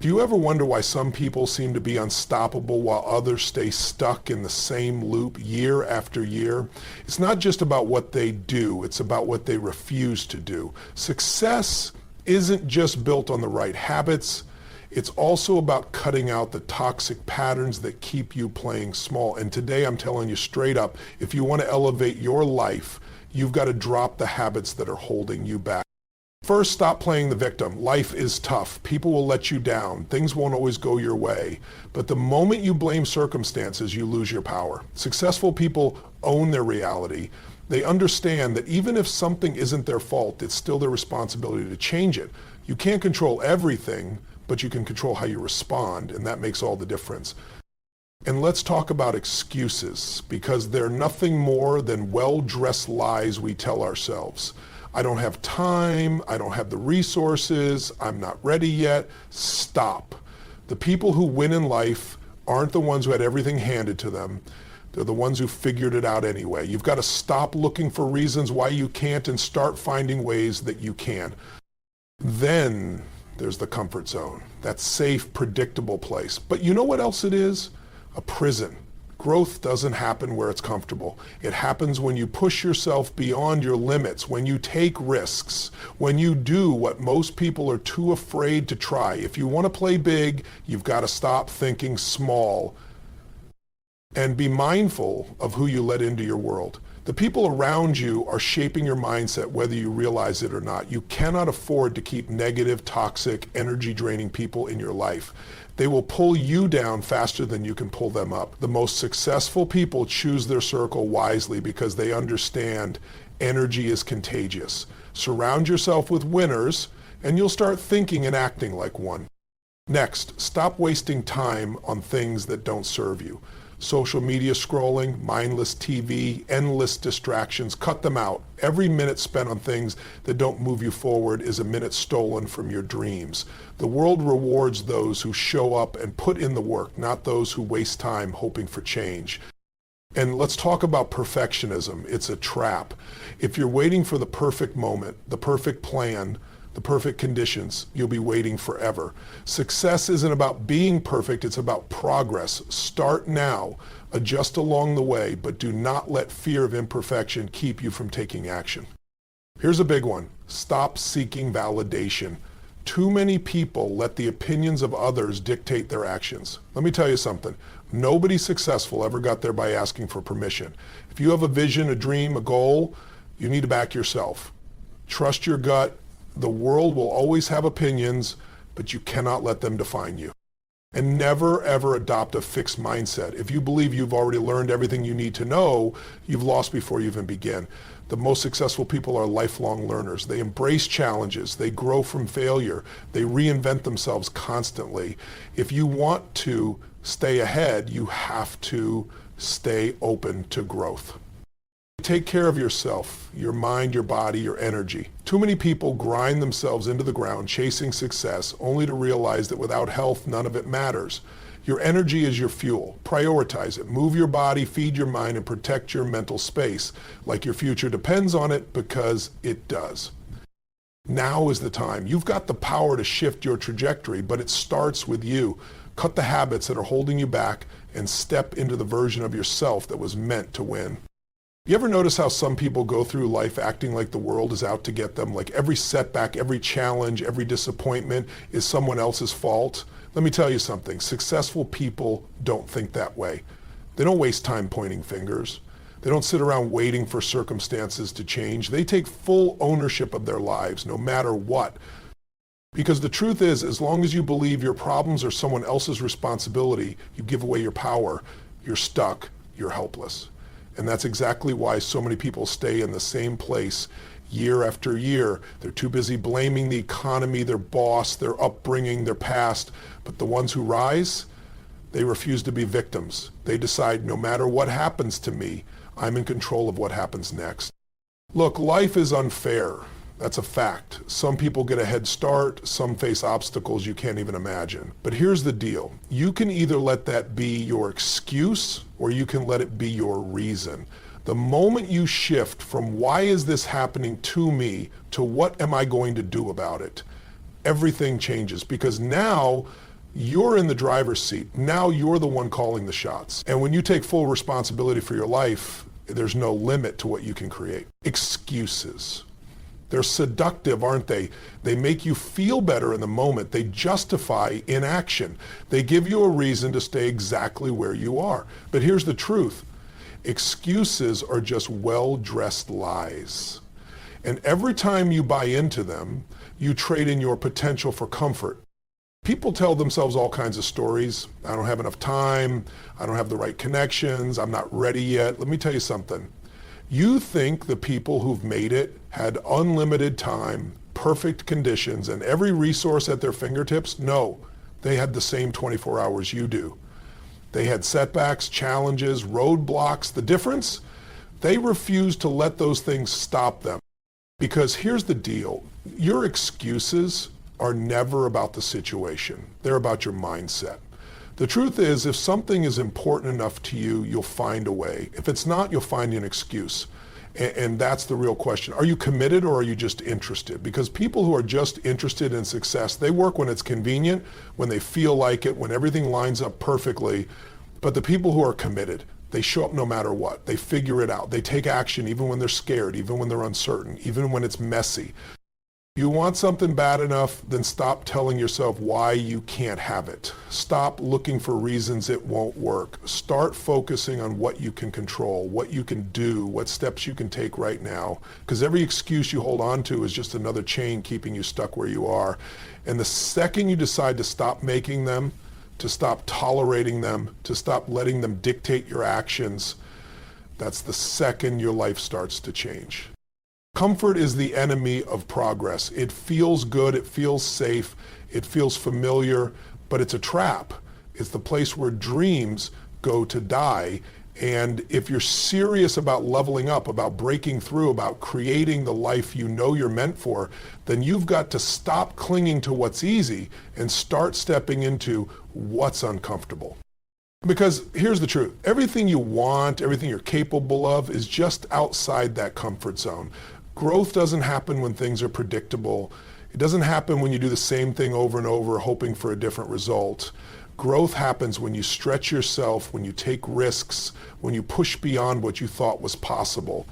Do you ever wonder why some people seem to be unstoppable while others stay stuck in the same loop year after year? It's not just about what they do, it's about what they refuse to do. Success isn't just built on the right habits, it's also about cutting out the toxic patterns that keep you playing small. And today I'm telling you straight up, if you want to elevate your life, you've got to drop the habits that are holding you back. First, stop playing the victim. Life is tough. People will let you down. Things won't always go your way. But the moment you blame circumstances, you lose your power. Successful people own their reality. They understand that even if something isn't their fault, it's still their responsibility to change it. You can't control everything, but you can control how you respond, and that makes all the difference. And let's talk about excuses, because they're nothing more than well-dressed lies we tell ourselves. I don't have time, I don't have the resources, I'm not ready yet. Stop. The people who win in life aren't the ones who had everything handed to them. They're the ones who figured it out anyway. You've got to stop looking for reasons why you can't and start finding ways that you can. Then there's the comfort zone, that safe, predictable place. But you know what else it is? A prison. Growth doesn't happen where it's comfortable. It happens when you push yourself beyond your limits, when you take risks, when you do what most people are too afraid to try. If you want to play big, you've got to stop thinking small and be mindful of who you let into your world. The people around you are shaping your mindset whether you realize it or not. You cannot afford to keep negative, toxic, energy-draining people in your life. They will pull you down faster than you can pull them up. The most successful people choose their circle wisely because they understand energy is contagious. Surround yourself with winners and you'll start thinking and acting like one. Next, stop wasting time on things that don't serve you. Social media scrolling, mindless TV, endless distractions, cut them out. Every minute spent on things that don't move you forward is a minute stolen from your dreams. The world rewards those who show up and put in the work, not those who waste time hoping for change. And let's talk about perfectionism. It's a trap. If you're waiting for the perfect moment, the perfect plan, the perfect conditions, you'll be waiting forever. Success isn't about being perfect, it's about progress. Start now, adjust along the way, but do not let fear of imperfection keep you from taking action. Here's a big one. Stop seeking validation. Too many people let the opinions of others dictate their actions. Let me tell you something. Nobody successful ever got there by asking for permission. If you have a vision, a dream, a goal, you need to back yourself. Trust your gut. The world will always have opinions, but you cannot let them define you. And never, ever adopt a fixed mindset. If you believe you've already learned everything you need to know, you've lost before you even begin. The most successful people are lifelong learners. They embrace challenges. They grow from failure. They reinvent themselves constantly. If you want to stay ahead, you have to stay open to growth. Take care of yourself, your mind, your body, your energy. Too many people grind themselves into the ground chasing success only to realize that without health, none of it matters. Your energy is your fuel. Prioritize it. Move your body, feed your mind, and protect your mental space like your future depends on it, because it does. Now is the time. You've got the power to shift your trajectory, but it starts with you. Cut the habits that are holding you back and step into the version of yourself that was meant to win. You ever notice how some people go through life acting like the world is out to get them? Like every setback, every challenge, every disappointment is someone else's fault? Let me tell you something. Successful people don't think that way. They don't waste time pointing fingers. They don't sit around waiting for circumstances to change. They take full ownership of their lives, no matter what. Because the truth is, as long as you believe your problems are someone else's responsibility, you give away your power, you're stuck, you're helpless. And that's exactly why so many people stay in the same place year after year. They're too busy blaming the economy, their boss, their upbringing, their past. But the ones who rise, they refuse to be victims. They decide, no matter what happens to me, I'm in control of what happens next. Look, life is unfair. That's a fact. Some people get a head start, some face obstacles you can't even imagine. But here's the deal. You can either let that be your excuse or you can let it be your reason. The moment you shift from why is this happening to me to what am I going to do about it, everything changes, because now You're in the driver's seat. Now you're the one calling the shots. And when you take full responsibility for your life, there's no limit to what you can create. Excuses. They're seductive, aren't they? They make you feel better in the moment. They justify inaction. They give you a reason to stay exactly where you are. But here's the truth. Excuses are just well-dressed lies. And every time you buy into them, you trade in your potential for comfort. People tell themselves all kinds of stories. I don't have enough time. I don't have the right connections. I'm not ready yet. Let me tell you something. You think the people who've made it had unlimited time, perfect conditions, and every resource at their fingertips? No, they had the same 24 hours you do. They had setbacks, challenges, roadblocks. The difference? They refused to let those things stop them. Because here's the deal. Your excuses are never about the situation. They're about your mindset. The truth is, if something is important enough to you, you'll find a way. If it's not, you'll find an excuse. And that's the real question. Are you committed or are you just interested? Because people who are just interested in success, they work when it's convenient, when they feel like it, when everything lines up perfectly. But the people who are committed, they show up no matter what. They figure it out. They take action even when they're scared, even when they're uncertain, even when it's messy. You want something bad enough, then stop telling yourself why you can't have it. Stop looking for reasons it won't work. Start focusing on what you can control, what you can do, what steps you can take right now. Because every excuse you hold on to is just another chain keeping you stuck where you are. And the second you decide to stop making them, to stop tolerating them, to stop letting them dictate your actions, that's the second your life starts to change. Comfort is the enemy of progress. It feels good, it feels safe, it feels familiar, but it's a trap. It's the place where dreams go to die. And if you're serious about leveling up, about breaking through, about creating the life you know you're meant for, then you've got to stop clinging to what's easy and start stepping into what's uncomfortable. Because here's the truth. Everything you want, everything you're capable of is just outside that comfort zone. Growth doesn't happen when things are predictable. It doesn't happen when you do the same thing over and over, hoping for a different result. Growth happens when you stretch yourself, when you take risks, when you push beyond what you thought was possible.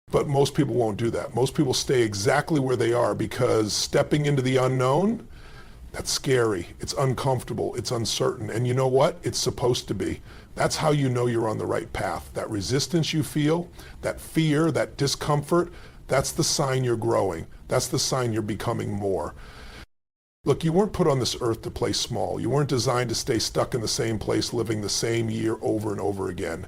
But most people won't do that. Most people stay exactly where they are because stepping into the unknown, that's scary. It's uncomfortable. It's uncertain. And you know what? It's supposed to be. That's how you know you're on the right path. That resistance you feel, that fear, that discomfort, that's the sign you're growing. That's the sign you're becoming more. Look, you weren't put on this earth to play small. You weren't designed to stay stuck in the same place, living the same year over and over again.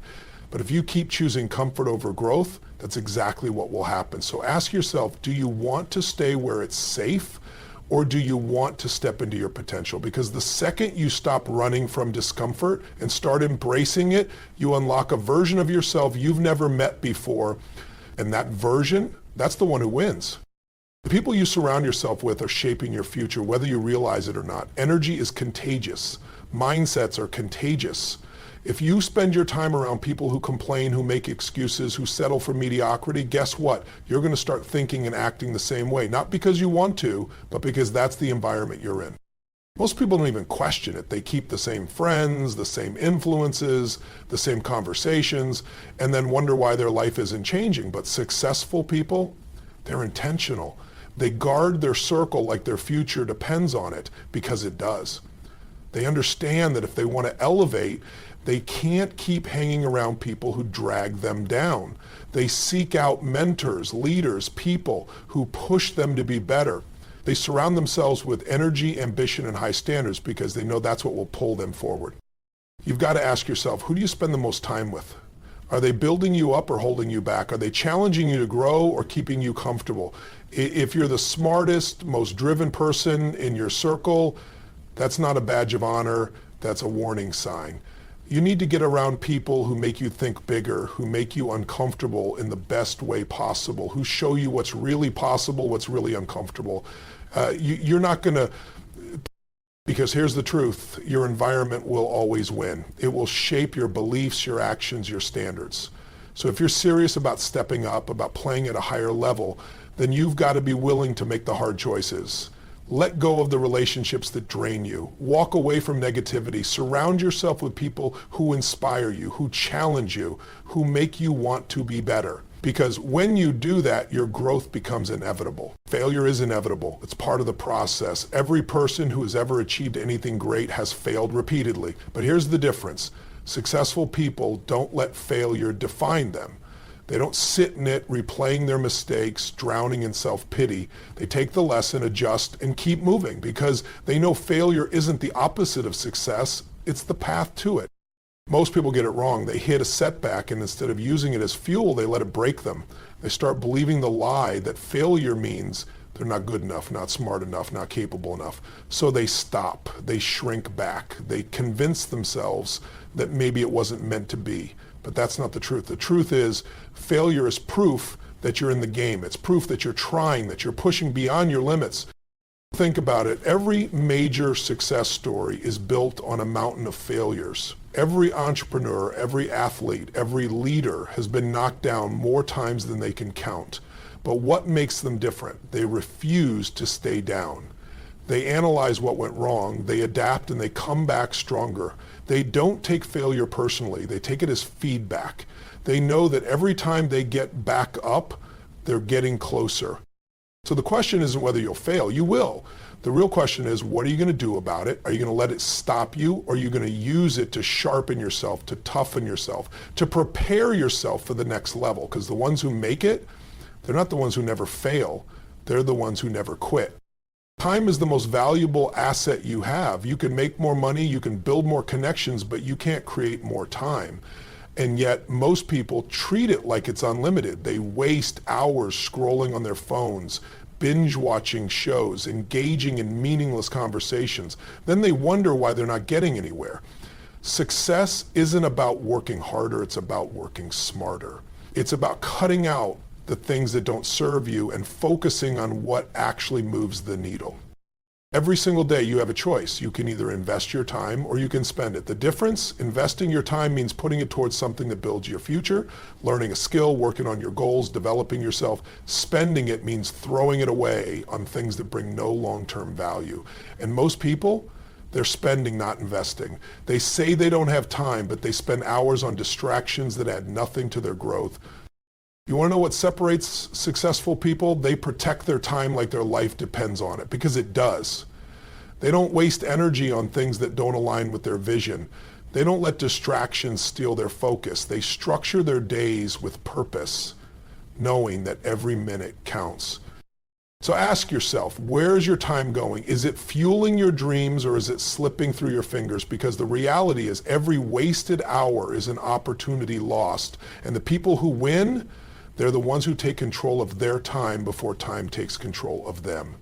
But if you keep choosing comfort over growth, that's exactly what will happen. So ask yourself, do you want to stay where it's safe, or do you want to step into your potential? Because the second you stop running from discomfort and start embracing it, you unlock a version of yourself you've never met before. And that version, that's the one who wins. The people you surround yourself with are shaping your future, whether you realize it or not. Energy is contagious. Mindsets are contagious. If you spend your time around people who complain, who make excuses, who settle for mediocrity, guess what? You're going to start thinking and acting the same way. Not because you want to, but because that's the environment you're in. Most people don't even question it. They keep the same friends, the same influences, the same conversations, and then wonder why their life isn't changing. But successful people, they're intentional. They guard their circle like their future depends on it, because it does. They understand that if they want to elevate, they can't keep hanging around people who drag them down. They seek out mentors, leaders, people who push them to be better. They surround themselves with energy, ambition, and high standards because they know that's what will pull them forward. You've got to ask yourself, who do you spend the most time with? Are they building you up or holding you back? Are they challenging you to grow or keeping you comfortable? If you're the smartest, most driven person in your circle, that's not a badge of honor, that's a warning sign. You need to get around people who make you think bigger, who make you uncomfortable in the best way possible, who show you what's really possible, what's really uncomfortable. You're not going to, because here's the truth, your environment will always win. It will shape your beliefs, your actions, your standards. So if you're serious about stepping up, about playing at a higher level, then you've got to be willing to make the hard choices. Let go of the relationships that drain you. Walk away from negativity. Surround yourself with people who inspire you, who challenge you, who make you want to be better. Because when you do that, your growth becomes inevitable. Failure is inevitable. It's part of the process. Every person who has ever achieved anything great has failed repeatedly. But here's the difference. Successful people don't let failure define them. They don't sit in it, replaying their mistakes, drowning in self-pity. They take the lesson, adjust, and keep moving because they know failure isn't the opposite of success, it's the path to it. Most people get it wrong. They hit a setback, and instead of using it as fuel, they let it break them. They start believing the lie that failure means they're not good enough, not smart enough, not capable enough. So they stop, they shrink back, they convince themselves that maybe it wasn't meant to be. But that's not the truth. The truth is failure is proof that you're in the game. It's proof that you're trying, that you're pushing beyond your limits. Think about it. Every major success story is built on a mountain of failures. Every entrepreneur, every athlete, every leader has been knocked down more times than they can count. But what makes them different? They refuse to stay down. They analyze what went wrong, they adapt, and they come back stronger. They don't take failure personally. They take it as feedback. They know that every time they get back up, they're getting closer. So the question isn't whether you'll fail. You will. The real question is, what are you going to do about it? Are you going to let it stop you, or are you going to use it to sharpen yourself, to toughen yourself, to prepare yourself for the next level? Because the ones who make it, they're not the ones who never fail. They're the ones who never quit. Time is the most valuable asset you have. You can make more money, you can build more connections, but you can't create more time. And yet most people treat it like it's unlimited. They waste hours scrolling on their phones, binge watching shows, engaging in meaningless conversations. Then they wonder why they're not getting anywhere. Success isn't about working harder, it's about working smarter. It's about cutting out the things that don't serve you and focusing on what actually moves the needle. Every single day you have a choice. You can either invest your time or you can spend it. The difference, investing your time means putting it towards something that builds your future, learning a skill, working on your goals, developing yourself. Spending it means throwing it away on things that bring no long-term value. And most people, they're spending, not investing. They say they don't have time, but they spend hours on distractions that add nothing to their growth. You want to know what separates successful people? They protect their time like their life depends on it, because it does. They don't waste energy on things that don't align with their vision. They don't let distractions steal their focus. They structure their days with purpose, knowing that every minute counts. So ask yourself, where is your time going? Is it fueling your dreams or is it slipping through your fingers? Because the reality is every wasted hour is an opportunity lost. And the people who win, they're the ones who take control of their time before time takes control of them.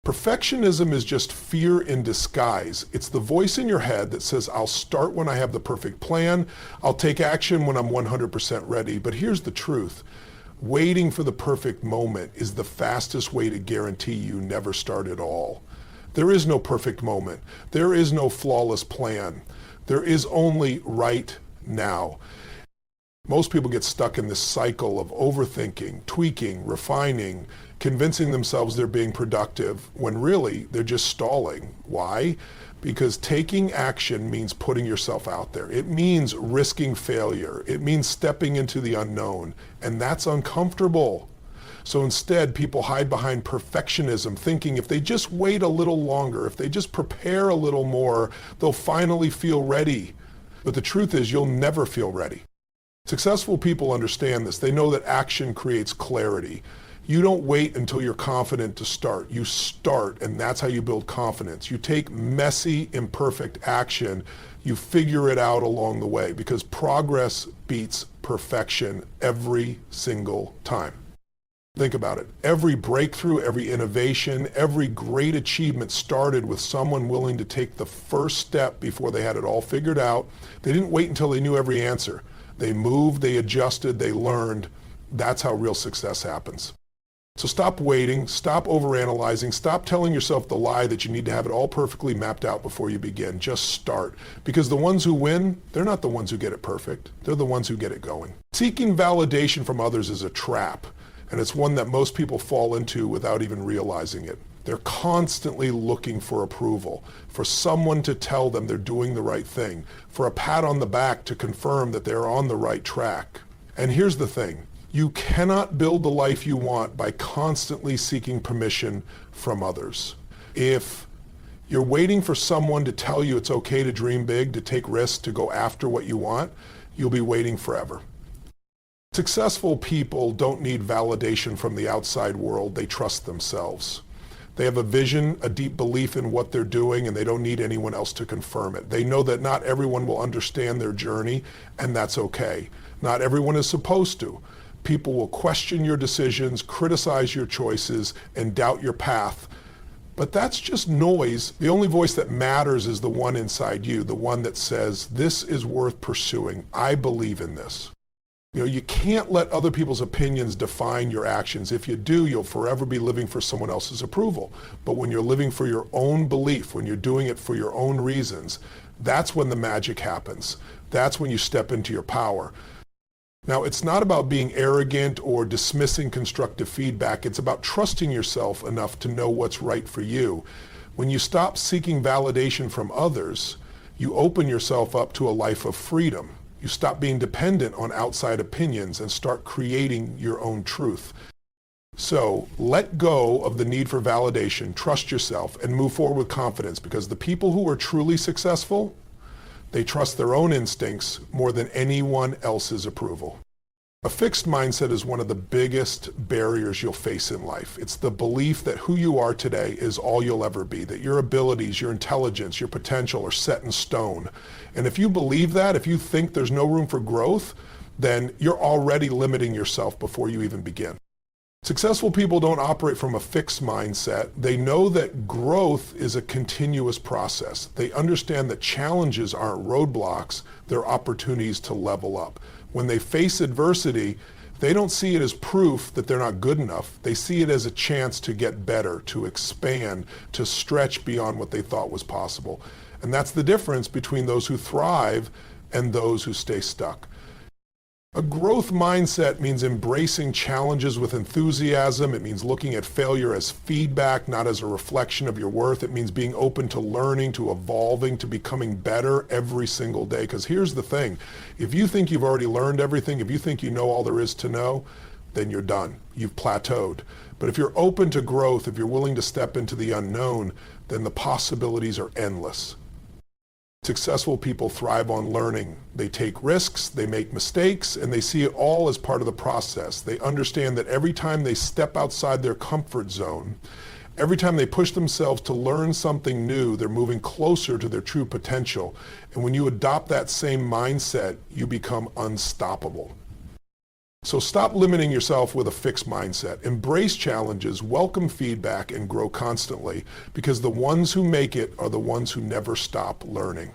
Perfectionism is just fear in disguise. It's the voice in your head that says, I'll start when I have the perfect plan. I'll take action when I'm 100% ready. But here's the truth. Waiting for the perfect moment is the fastest way to guarantee you never start at all. There is no perfect moment. There is no flawless plan. There is only right now. Most people get stuck in this cycle of overthinking, tweaking, refining, convincing themselves they're being productive when really they're just stalling. Why? Because taking action means putting yourself out there. It means risking failure. It means stepping into the unknown, and that's uncomfortable. So instead, people hide behind perfectionism, thinking if they just wait a little longer, if they just prepare a little more, they'll finally feel ready. But the truth is, you'll never feel ready. Successful people understand this. They know that action creates clarity. You don't wait until you're confident to start. You start, and that's how you build confidence. You take messy, imperfect action. You figure it out along the way, because progress beats perfection every single time. Think about it. Every breakthrough, every innovation, every great achievement started with someone willing to take the first step before they had it all figured out. They didn't wait until they knew every answer. They moved, they adjusted, they learned. That's how real success happens. So stop waiting, stop overanalyzing, stop telling yourself the lie that you need to have it all perfectly mapped out before you begin. Just start. Because the ones who win, they're not the ones who get it perfect. They're the ones who get it going. Seeking validation from others is a trap, and it's one that most people fall into without even realizing it. They're constantly looking for approval, for someone to tell them they're doing the right thing, for a pat on the back to confirm that they're on the right track. And here's the thing. You cannot build the life you want by constantly seeking permission from others. If you're waiting for someone to tell you it's okay to dream big, to take risks, to go after what you want, you'll be waiting forever. Successful people don't need validation from the outside world. They trust themselves. They have a vision, a deep belief in what they're doing, and they don't need anyone else to confirm it. They know that not everyone will understand their journey, and that's okay. Not everyone is supposed to. People will question your decisions, criticize your choices, and doubt your path. But that's just noise. The only voice that matters is the one inside you, the one that says, this is worth pursuing. I believe in this. You can't let other people's opinions define your actions. If you do, you'll forever be living for someone else's approval. But when you're living for your own belief, when you're doing it for your own reasons, that's when the magic happens. That's when you step into your power. Now, it's not about being arrogant or dismissing constructive feedback. It's about trusting yourself enough to know what's right for you. When you stop seeking validation from others, you open yourself up to a life of freedom. You stop being dependent on outside opinions and start creating your own truth. So let go of the need for validation, trust yourself, and move forward with confidence, because the people who are truly successful, they trust their own instincts more than anyone else's approval. A fixed mindset is one of the biggest barriers you'll face in life. It's the belief that who you are today is all you'll ever be, that your abilities, your intelligence, your potential are set in stone. And if you believe that, if you think there's no room for growth, then you're already limiting yourself before you even begin. Successful people don't operate from a fixed mindset. They know that growth is a continuous process. They understand that challenges aren't roadblocks, they're opportunities to level up. When they face adversity, they don't see it as proof that they're not good enough. They see it as a chance to get better, to expand, to stretch beyond what they thought was possible. And that's the difference between those who thrive and those who stay stuck. A growth mindset means embracing challenges with enthusiasm. It means looking at failure as feedback, not as a reflection of your worth. It means being open to learning, to evolving, to becoming better every single day. Because here's the thing. If you think you've already learned everything, if you think you know all there is to know, then you're done. You've plateaued. But if you're open to growth, if you're willing to step into the unknown, then the possibilities are endless. Successful people thrive on learning. They take risks, they make mistakes, and they see it all as part of the process. They understand that every time they step outside their comfort zone, every time they push themselves to learn something new, they're moving closer to their true potential. And when you adopt that same mindset, you become unstoppable. So stop limiting yourself with a fixed mindset. Embrace challenges, welcome feedback, and grow constantly, because the ones who make it are the ones who never stop learning.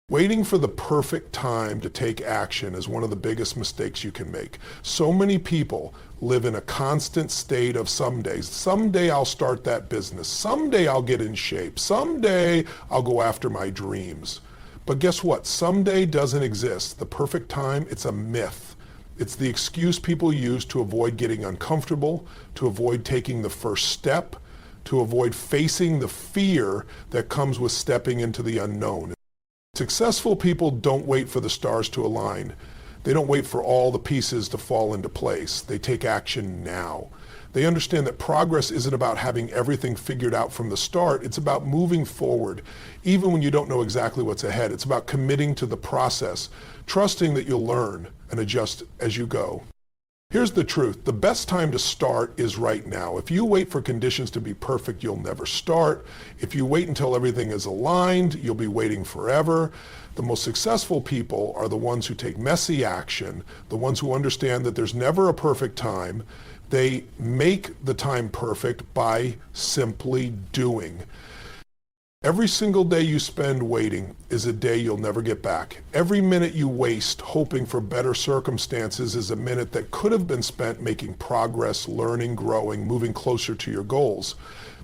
Waiting for the perfect time to take action is one of the biggest mistakes you can make. So many people live in a constant state of someday I'll start that business, someday I'll get in shape, someday I'll go after my dreams. But guess what? Someday doesn't exist. The perfect time, it's a myth. It's the excuse people use to avoid getting uncomfortable, to avoid taking the first step, to avoid facing the fear that comes with stepping into the unknown. Successful people don't wait for the stars to align. They don't wait for all the pieces to fall into place. They take action now. They understand that progress isn't about having everything figured out from the start. It's about moving forward, even when you don't know exactly what's ahead. It's about committing to the process, trusting that you'll learn and adjust as you go. Here's the truth. The best time to start is right now. If you wait for conditions to be perfect, you'll never start. If you wait until everything is aligned, you'll be waiting forever. The most successful people are the ones who take messy action, the ones who understand that there's never a perfect time. They make the time perfect by simply doing. Every single day you spend waiting is a day you'll never get back. Every minute you waste hoping for better circumstances is a minute that could have been spent making progress, learning, growing, moving closer to your goals.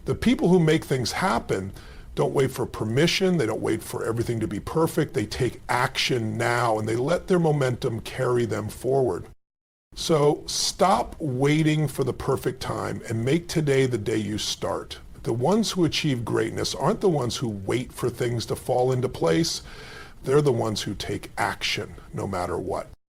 The people who make things happen don't wait for permission. They don't wait for everything to be perfect. They take action now, and they let their momentum carry them forward. So stop waiting for the perfect time and make today the day you start. The ones who achieve greatness aren't the ones who wait for things to fall into place. They're the ones who take action no matter what.